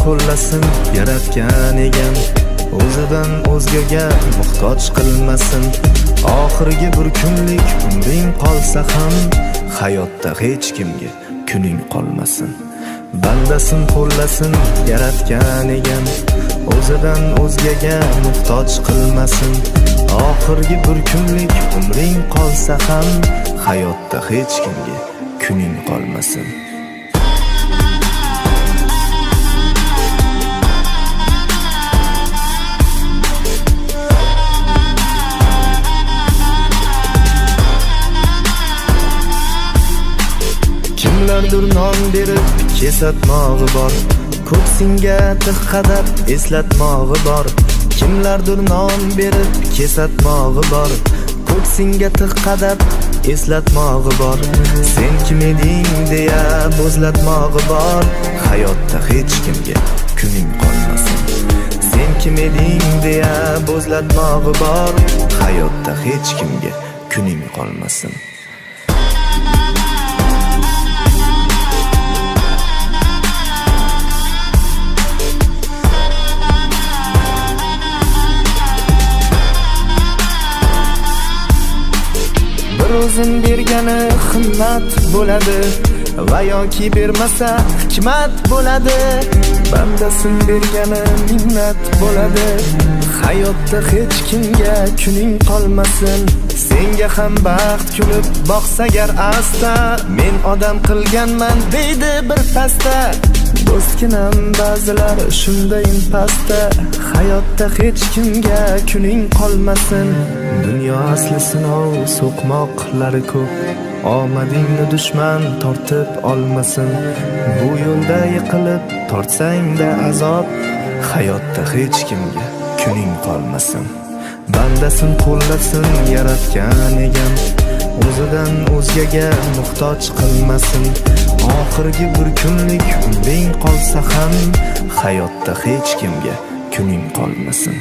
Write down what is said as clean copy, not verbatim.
qo'llasin yaratgan egam, o'zidan o'zgaga muhtoj qilmasin. Oxirgi bir kunlik umring qolsa ham, hayotda hech kimga kuning qolmasin. Bandasin qo'llasin yaratgan egam, o'zidan o'zgaga muhtoj qilmasin. Oxirgi bir kunlik umring qolsa ham, hayotda hech kimga kuning qolmasin. Kimlardir non berib kesatmog'i bor, ko'ksingga tig' qadab eslatmog'i bor. Kimlardir non berib kesatmog'i bor, ko'ksingga tig' qadab eslatmog'i bor. Sen kim eding deya bo'zlatmog'i bor, hayotda hech kimga kuning qolmasin. Sen kim eding deya bo'zlatmog'i bor, hayotda hech kimga kuning qolmasin. O'zin bergani himmat bo'ladi va yoki bermasa hikmat bo'ladi. Bandasin bergani minnat bo'ladi, hayotda hech kimga kuning qolmasin. Senga ham baxt kulib boqsa gar asta, men odam qilganman deydi bir pasta. Do'stginam ba'zilar shundayin pasta, hayotda hech kimga kuning qolmasin. Dunyo asli sinov, so'qmoqlari ko'p, omadingni dushman tortib olmasin. Bu yo'lda yiqilib tortsang-da azob, hayotda hech kimga kuning qolmasin. Bandasin qo'llasin yaratgan egam, o'zidan o'zgaga muhtoj qilmasin. Oxirgi bir kunlik umring qolsa ham, hayotda hech kimga kuning qolmasin.